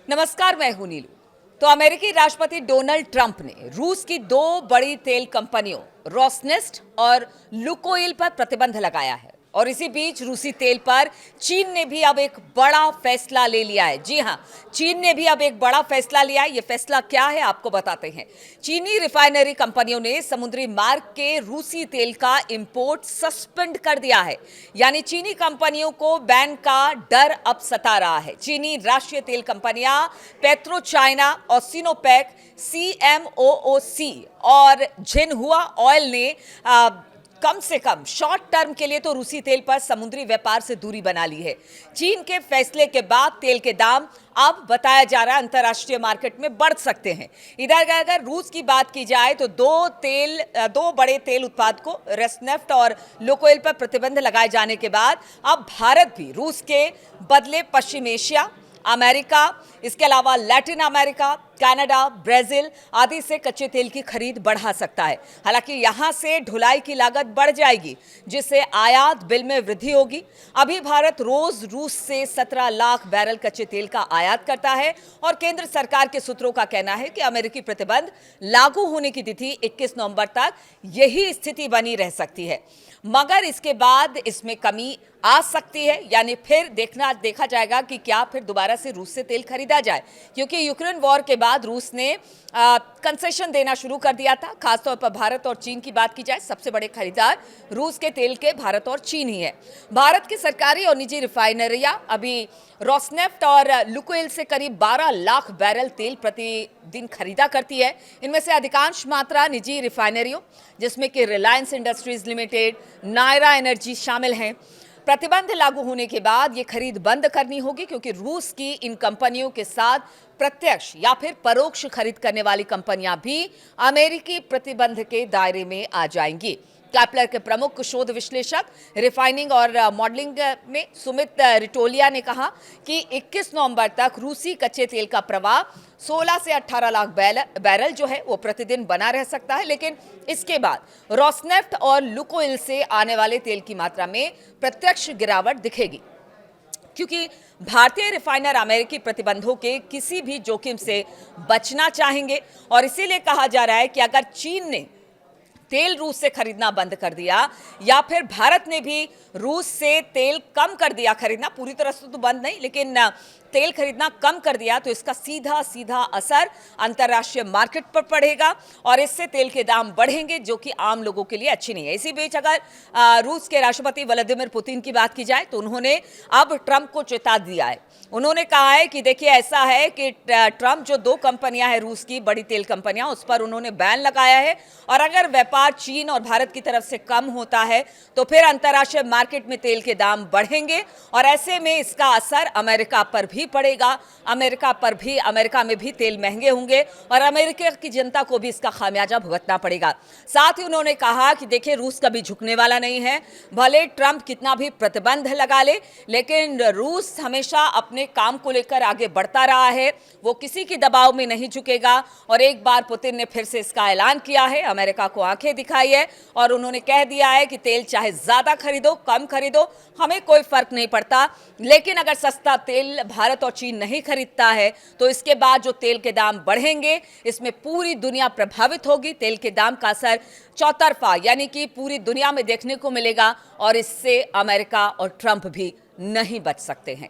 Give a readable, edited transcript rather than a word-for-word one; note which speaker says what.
Speaker 1: नमस्कार, मैं हूं नीलू। तो अमेरिकी राष्ट्रपति डोनाल्ड ट्रंप ने रूस की दो बड़ी तेल कंपनियों रोसनेफ्ट और लुकोइल पर प्रतिबंध लगाया है और इसी बीच रूसी तेल पर चीन ने भी अब एक बड़ा फैसला ले लिया है। जी हां, चीन ने भी अब एक बड़ा फैसला लिया है। यह फैसला क्या है आपको बताते हैं। चीनी रिफाइनरी कंपनियों ने समुद्री मार्ग के रूसी तेल का इंपोर्ट सस्पेंड कर दिया है, यानी चीनी कंपनियों को बैन का डर अब सता रहा है। चीनी राष्ट्रीय तेल कंपनियां पेट्रो चाइना और सिनोपेक, CMOOC और झिनहुआ ऑयल ने कम से कम शॉर्ट टर्म के लिए तो रूसी तेल पर समुद्री व्यापार से दूरी बना ली है। चीन के फैसले के बाद तेल के दाम अब बताया जा रहा है अंतर्राष्ट्रीय मार्केट में बढ़ सकते हैं। इधर अगर रूस की बात की जाए तो दो बड़े तेल उत्पादकों रोसनेफ्ट और लुकोइल पर प्रतिबंध लगाए जाने के बाद अब भारत भी रूस के बदले पश्चिम एशिया, अमेरिका, इसके अलावा लैटिन अमेरिका, कनाडा, ब्राजील आदि से कच्चे तेल की खरीद बढ़ा सकता है। हालांकि यहां से ढुलाई की लागत बढ़ जाएगी, जिससे आयात बिल में वृद्धि होगी। अभी भारत रोज रूस से 17 लाख बैरल कच्चे तेल का आयात करता है और केंद्र सरकार के सूत्रों का कहना है कि अमेरिकी प्रतिबंध लागू होने की तिथि 21 नवंबर तक यही स्थिति बनी रह सकती है, मगर इसके बाद इसमें कमी आ सकती है, यानी फिर देखा जाएगा कि क्या फिर दोबारा से रूस से तेल खरीदा जाए, क्योंकि यूक्रेन वॉर के बाद रूस ने कंसेशन देना शुरू कर दिया था। खासतौर पर भारत और चीन की बात की जाए, सबसे बड़े खरीदार रूस के तेल के भारत और चीन ही है। भारत की सरकारी और निजी रिफाइनरियां अभी रोसनेफ्ट और लुकोइल से करीब 12 लाख बैरल तेल प्रतिदिन खरीदा करती है। इनमें से अधिकांश मात्रा निजी रिफाइनरियों, जिसमें कि Reliance Industries Limited, Nayara Energy शामिल हैं। प्रतिबंध लागू होने के बाद ये खरीद बंद करनी होगी, क्योंकि रूस की इन कंपनियों के साथ प्रत्यक्ष या फिर परोक्ष खरीद करने वाली कंपनियां भी अमेरिकी प्रतिबंध के दायरे में आ जाएंगी। कैपलर के प्रमुख शोध विश्लेषक रिफाइनिंग और मॉडलिंग में सुमित रिटोलिया ने कहा कि 21 नवंबर तक रूसी कच्चे तेल का प्रवाह 16 से 18 लाख बैरल जो है वो प्रतिदिन बना रह सकता है, लेकिन इसके बाद रोसनेफ्ट और लुकोइल से आने वाले तेल की मात्रा में प्रत्यक्ष गिरावट दिखेगी, क्योंकि भारतीय रिफाइनर अमेरिकी प्रतिबंधों के किसी भी जोखिम से बचना चाहेंगे। और इसीलिए कहा जा रहा है कि अगर चीन ने तेल रूस से खरीदना बंद कर दिया या फिर भारत ने भी रूस से तेल कम कर दिया खरीदना, पूरी तरह से तो बंद नहीं, लेकिन तेल खरीदना कम कर दिया, तो इसका सीधा सीधा असर अंतर्राष्ट्रीय मार्केट पर पड़ेगा और इससे तेल के दाम बढ़ेंगे, जो कि आम लोगों के लिए अच्छी नहीं है। इसी बीच अगर रूस के राष्ट्रपति व्लादिमीर पुतिन की बात की जाए तो उन्होंने अब ट्रंप को चेता दिया है। उन्होंने कहा है कि देखिए, ऐसा है कि ट्रंप जो दो कंपनियां हैं रूस की बड़ी तेल कंपनियां, उस पर उन्होंने बैन लगाया है और अगर व्यापार चीन और भारत की तरफ से कम होता है तो फिर अंतर्राष्ट्रीय मार्केट में तेल के दाम बढ़ेंगे और ऐसे में इसका असर अमेरिका पर भी पड़ेगा। अमेरिका में भी तेल महंगे होंगे और अमेरिका की जनता को भी इसका खामियाजा भुगतना पड़ेगा। साथ ही उन्होंने कहा कि देखिए, रूस कभी झुकने वाला नहीं है, भले ट्रंप कितना भी प्रतिबंध लगा ले, लेकिन रूस हमेशा अपने काम को लेकर आगे बढ़ता रहा है, वो किसी की दबाव में नहीं झुकेगा। और एक बार पुतिन ने फिर से इसका ऐलान किया है, अमेरिका को आंखें दिखाई है और उन्होंने कह दिया है कि तेल चाहे ज्यादा खरीदो कम खरीदो, हमें कोई फर्क नहीं पड़ता, लेकिन अगर सस्ता तेल भारत और चीन नहीं खरीदता है तो इसके बाद जो तेल के दाम बढ़ेंगे, इसमें पूरी दुनिया प्रभावित होगी। तेल के दाम का असर चौतरफा, यानी कि पूरी दुनिया में देखने को मिलेगा और इससे अमेरिका और ट्रंप भी नहीं बच सकते हैं।